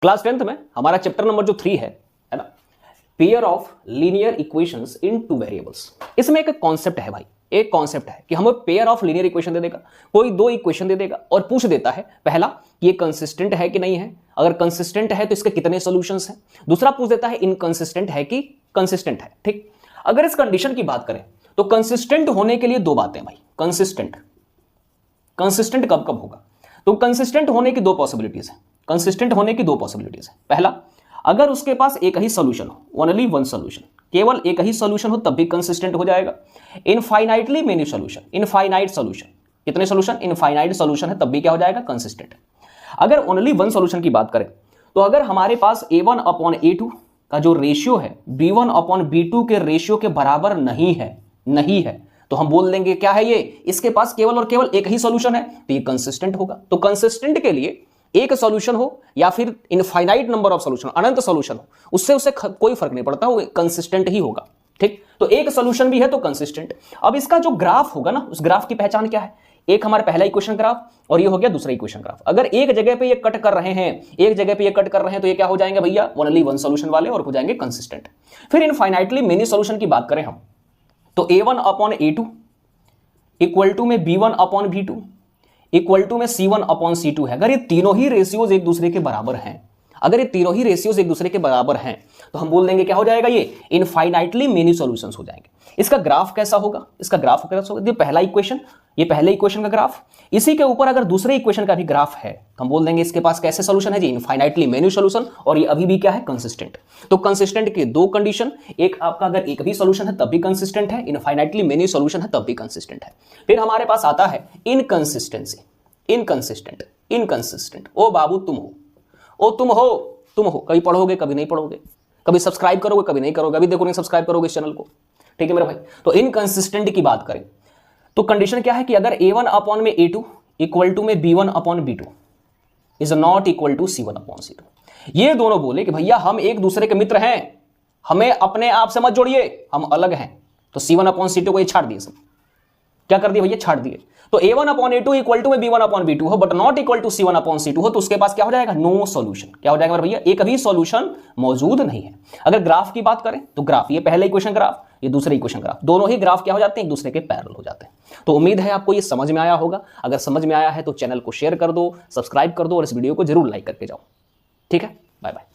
Class 10th में हमारा chapter number जो 3 है ना, pair of linear equations in two variables. इसमें एक कॉन्सेप्ट है भाई, एक कॉन्सेप्ट है कि हमें पेयर ऑफ लीनियर इक्वेशन दे देगा, कोई दो इक्वेशन दे देगा और पूछ देता है पहला कि ये कंसिस्टेंट है कि नहीं है, अगर कंसिस्टेंट है तो इसके कितने सॉल्यूशंस हैं, दूसरा पूछ देता है इनकंसिस्टेंट है कि कंसिस्टेंट है। ठीक, अगर इस कंडीशन की बात करें तो कंसिस्टेंट होने के लिए दो बातें भाई। कंसिस्टेंट कब कब होगा, तो कंसिस्टेंट होने की दो पॉसिबिलिटीज है, कंसिस्टेंट होने की दो पॉसिबिलिटीज है। पहला, अगर उसके पास एक ही सॉल्यूशन हो, ओनली वन सॉल्यूशन, केवल एक ही सॉल्यूशन हो तब भी कंसिस्टेंट हो जाएगा। Infinitely many solution, infinite solution, कितने सॉल्यूशन, इनफाइनाइट सॉल्यूशन है तब भी क्या हो जाएगा, कंसिस्टेंट। अगर ओनली वन सॉल्यूशन की बात करें तो अगर हमारे पास a1 अपॉन a2 का जो रेशियो है b1 अपॉन b2 के रेशियो के बराबर नहीं है तो हम बोल देंगे क्या है ये, इसके पास केवल और केवल एक ही सॉल्यूशन है तो ये कंसिस्टेंट होगा। तो कंसिस्टेंट के लिए एक सॉल्यूशन हो या फिर infinite number of solution, Anant solution हो, उससे कोई फर्क नहीं पड़ता, वो कंसिस्टेंट ही होगा। ठीक, तो एक सॉल्यूशन भी है तो कंसिस्टेंट। अब इसका जो ग्राफ होगा ना, उस ग्राफ की पहचान क्या है, एक हमारा पहला इक्वेशन ग्राफ और ये हो गया दूसरा इक्वेशन ग्राफ। अगर एक जगह पे ये कट कर रहे हैं, तो ये क्या हो जाएंगे भैया, ओनली वन सॉल्यूशन वाले और हो जाएंगे कंसिस्टेंट। फिर इनफाइनाइटली मेनी सॉल्यूशन की बात करें हम तो a1 upon a2 equal to में b1 upon b2 equal to में c1 अपॉन c2 है। अगर ये तीनों ही रेशियोज एक दूसरे के बराबर हैं, तो हम बोल देंगे क्या हो जाएगा, ये इनफाइनाइटली मेनी सॉल्यूशंस हो जाएंगे। इसका ग्राफ कैसा होगा, ये पहला इक्वेशन, ये पहले इक्वेशन का ग्राफ, इसी के ऊपर अगर दूसरे इक्वेशन का भी ग्राफ है तो हम बोल देंगे इसके पास कैसे सॉल्यूशन है जी, इनफाइनाइटली मेनी सॉल्यूशन, और ये अभी भी क्या है, कंसिस्टेंट। तो कंसिस्टेंट के दो कंडीशन, एक आपका अगर एक भी सॉल्यूशन है तब भी कंसिस्टेंट है, इनफाइनाइटली मेनी सॉल्यूशन है तब भी कंसिस्टेंट है। फिर हमारे पास आता है इनकंसिस्टेंसी, इनकंसिस्टेंट। ओ बाबू तुम हो, कभी पढ़ोगे कभी नहीं पढ़ोगे, कभी सब्सक्राइब करोगे कभी नहीं करोगे, अभी देखो नहीं सब्सक्राइब करोगे इस चैनल को, ठीक है मेरे भाई। तो इनकंसिस्टेंट की बात करें तो कंडीशन क्या है कि अगर a1 अपॉन में a2 इक्वल टू में b1 upon b2 is not equal to c1 upon c2, ये दोनों बोले कि भैया हम एक दूसरे के मित्र हैं, हमें अपने आप से मत जोड़िए, हम अलग हैं, तो c1 अपॉन c2 को ये छाड़ दिए, सब क्या कर दिए भैया, छाड़ दिए। तो a1 upon a2 equal to में b1 अपॉन b2 हो but not equal to c1 upon c2 हो, तो उसके पास क्या हो जाएगा, नो सॉल्यूशन। क्या हो जाएगा भैया, एक भी सॉल्यूशन मौजूद नहीं है। अगर ग्राफ की बात करें तो ग्राफ, ये पहले इक्वेशन ग्राफ, ये दूसरे इक्वेशन ग्राफ, दोनों ही ग्राफ क्या हो जाते हैं, एक दूसरे के पैरेलल हो जाते हैं। तो उम्मीद है आपको ये समझ में आया होगा। अगर समझ में आया है तो चैनल को शेयर कर दो, सब्सक्राइब कर दो और इस वीडियो को जरूर लाइक करके जाओ। ठीक है, बाय बाय।